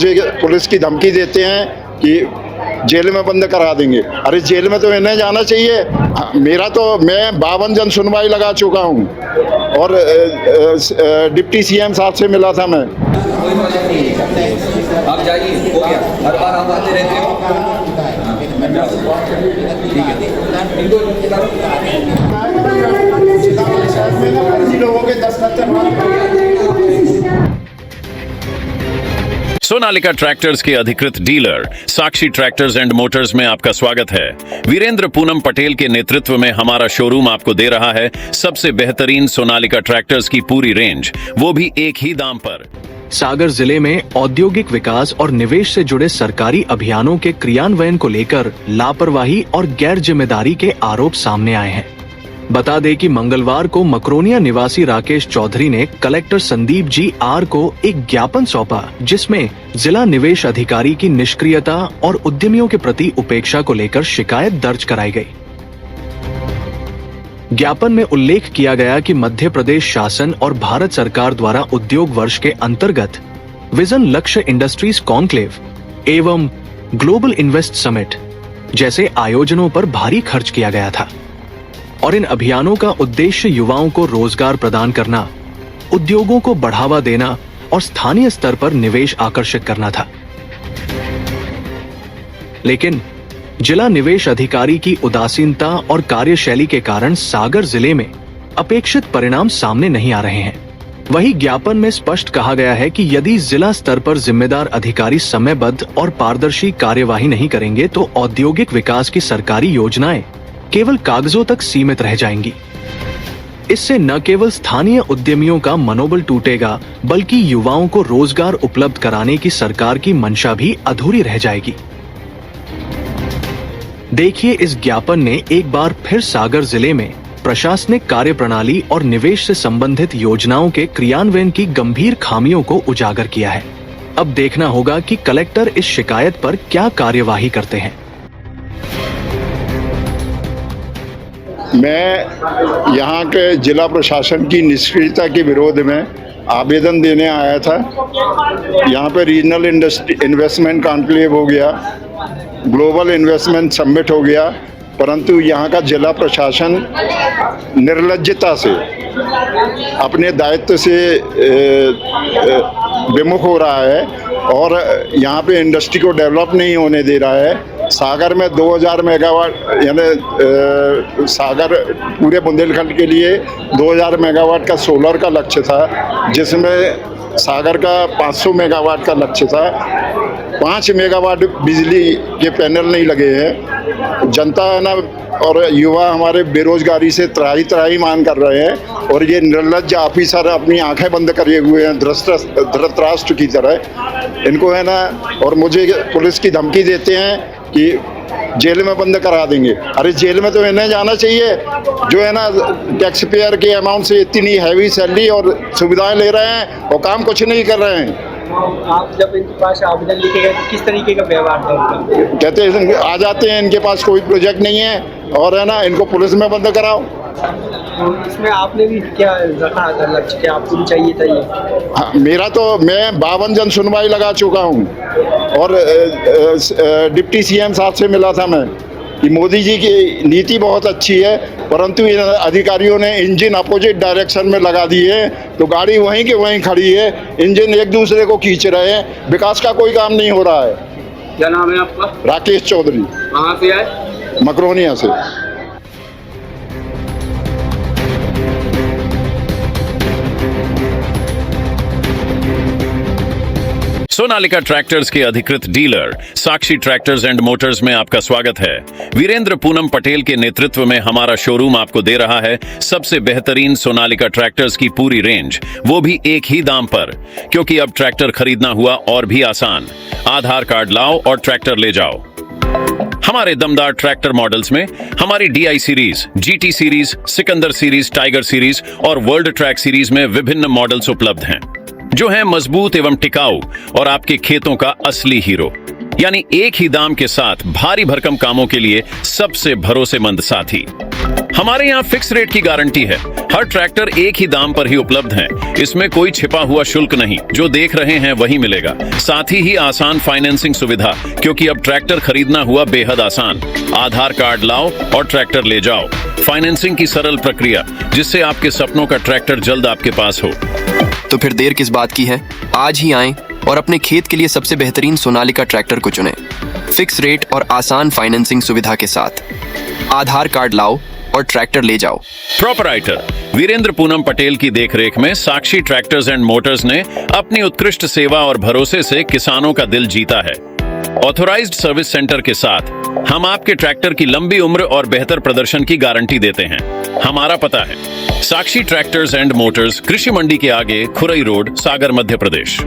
मुझे पुलिस की धमकी देते हैं कि जेल में बंद करा देंगे। अरे जेल में तो इन्हें जाना चाहिए। मैं 52 जन सुनवाई लगा चुका हूँ और डिप्टी सीएम साहब से मिला था मैं। कोई प्रोजेक्ट नहीं है, आप जाइए, हो गया। हर बार आप आते रहते हो। लोगों के 10 सोनालिका ट्रैक्टर्स के अधिकृत dealer Sakshi tractors and Motors में आपका स्वागत है। वीरेंद्र पूनम पटेल के नेतृत्व में हमारा शोरूम आपको दे रहा है सबसे बेहतरीन सोनालिका ट्रैक्टर्स की पूरी रेंज, वो भी एक ही दाम पर। सागर जिले में औद्योगिक विकास और निवेश से जुड़े सरकारी अभियानों के क्रियान्वयन को लेकर लापरवाही और गैर जिम्मेदारी के आरोप सामने आए हैं। बता दें कि मंगलवार को मकरोनिया निवासी राकेश चौधरी ने कलेक्टर संदीप जी आर को एक ज्ञापन सौंपा, जिसमें जिला निवेश अधिकारी की निष्क्रियता और उद्यमियों के प्रति उपेक्षा को लेकर शिकायत दर्ज कराई गई। ज्ञापन में उल्लेख किया गया कि मध्य प्रदेश शासन और भारत सरकार द्वारा उद्योग वर्ष के अंतर्गत विजन लक्ष्य इंडस्ट्रीज कॉन्क्लेव एवं ग्लोबल इन्वेस्ट समिट जैसे आयोजनों पर भारी खर्च किया गया था और इन अभियानों का उद्देश्य युवाओं को रोजगार प्रदान करना, उद्योगों को बढ़ावा देना और स्थानीय स्तर पर निवेश आकर्षित करना था। लेकिन जिला निवेश अधिकारी की उदासीनता और कार्यशैली के कारण सागर जिले में अपेक्षित परिणाम सामने नहीं आ रहे हैं। वहीं ज्ञापन में स्पष्ट कहा गया है कि यदि जिला स्तर पर जिम्मेदार अधिकारी समयबद्ध और पारदर्शी कार्यवाही नहीं करेंगे तो औद्योगिक विकास की सरकारी योजनाएं केवल कागजों तक सीमित रह जाएंगी। इससे न केवल स्थानीय उद्यमियों का मनोबल टूटेगा, बल्कि युवाओं को रोजगार उपलब्ध कराने की सरकार की मंशा भी अधूरी रह जाएगी। देखिए, इस ज्ञापन ने एक बार फिर सागर जिले में प्रशासनिक कार्यप्रणाली और निवेश से संबंधित योजनाओं के क्रियान्वयन की गंभीर खामियों को उजागर किया है। अब देखना होगा कि कलेक्टर इस शिकायत पर क्या कार्यवाही करते हैं। मैं यहाँ के जिला प्रशासन की निष्क्रियता के विरोध में आवेदन देने आया था। यहाँ पे रीजनल इन्वेस्टमेंट कॉन्क्लेव हो गया, ग्लोबल इन्वेस्टमेंट समिट हो गया, परंतु यहाँ का जिला प्रशासन निर्लज्जता से अपने दायित्व से विमुख हो रहा है और यहाँ पे इंडस्ट्री को डेवलप नहीं होने दे रहा है। सागर में 2000 मेगावाट यानी सागर पूरे बुंदेलखंड के लिए 2000 मेगावाट का सोलर का लक्ष्य था, जिसमें सागर का 500 मेगावाट का लक्ष्य था। 5 मेगावाट बिजली के पैनल नहीं लगे हैं। जनता है ना और युवा हमारे बेरोजगारी से त्राही मान कर रहे हैं और ये निर्लज्ज ऑफिसर अपनी आंखें बंद करे हुए हैं धृतराष्ट्र की तरह। इनको है ना और मुझे पुलिस की धमकी देते हैं कि जेल में बंद करा देंगे। अरे जेल में तो इन्हें जाना चाहिए जो है ना टैक्स पेयर के अमाउंट से इतनी हैवी सैलरी और सुविधाएं ले रहे हैं और काम कुछ नहीं कर रहे हैं। आप जब इनके पास आवेदन लिखे गए तो किस तरीके का व्यवहार था उनका? कहते हैं आ जाते हैं, इनके पास कोई प्रोजेक्ट नहीं है और है ना इनको पुलिस में बंद कराओ। तो इसमें आपने भी क्या रखा था लक्ष्य, क्या आपको भी चाहिए था ये? हाँ, मैं 52 जन सुनवाई लगा चुका हूँ और डिप्टी सीएम साहब से मिला था मैं कि मोदी जी की नीति बहुत अच्छी है, परंतु इन अधिकारियों ने इंजन अपोजिट डायरेक्शन में लगा दी है, तो गाड़ी वहीं के वहीं खड़ी है, इंजन एक दूसरे को खींच रहे हैं, विकास का कोई काम नहीं हो रहा है। क्या नाम है आपका? राकेश चौधरी। कहाँ से आए? मकरोनिया से। सोनालिका ट्रैक्टर्स के अधिकृत dealer Sakshi tractors and Motors में आपका स्वागत है। वीरेंद्र पूनम पटेल के नेतृत्व में हमारा शोरूम आपको दे रहा है सबसे बेहतरीन सोनालिका ट्रैक्टर्स की पूरी रेंज, वो भी एक ही दाम पर। क्योंकि अब ट्रैक्टर खरीदना हुआ और भी आसान। आधार कार्ड लाओ और ट्रैक्टर ले जाओ। हमारे दमदार ट्रैक्टर मॉडल्स में हमारी DI series, GT series, Sikandar series, tiger series और वर्ल्ड ट्रैक सीरीज में विभिन्न मॉडल्स उपलब्ध हैं जो हैं मजबूत एवं टिकाऊ और आपके खेतों का असली हीरो। यानी एक ही दाम के साथ भारी भरकम कामों के लिए सबसे भरोसेमंद साथी। हमारे यहाँ फिक्स रेट की गारंटी है। हर ट्रैक्टर एक ही दाम पर ही उपलब्ध है। इसमें कोई छिपा हुआ शुल्क नहीं, जो देख रहे हैं वही मिलेगा। साथ ही आसान फाइनेंसिंग सुविधा, क्योंकि अब ट्रैक्टर खरीदना हुआ बेहद आसान। आधार कार्ड लाओ और ट्रैक्टर ले जाओ। फाइनेंसिंग की सरल प्रक्रिया, जिससे आपके सपनों का ट्रैक्टर जल्द आपके पास हो। तो फिर देर किस बात की है? आज ही आएं और अपने खेत के लिए सबसे बेहतरीन सोनालिका ट्रैक्टर को चुनें। फिक्स रेट और आसान फाइनेंसिंग सुविधा के साथ। आधार कार्ड लाओ और ट्रैक्टर ले जाओ। प्रोपराइटर वीरेंद्र पूनम पटेल की देखरेख में साक्षी ट्रैक्टर्स एंड मोटर्स ने अपनी उत्कृष्ट सेवा और भरोसे से किसानों का दिल जीता है। ऑथोराइज्ड सर्विस सेंटर के साथ हम आपके ट्रैक्टर की लंबी उम्र और बेहतर प्रदर्शन की गारंटी देते हैं। हमारा पता है साक्षी ट्रैक्टर्स एंड मोटर्स, कृषि मंडी के आगे, खुरई रोड, सागर, मध्य प्रदेश।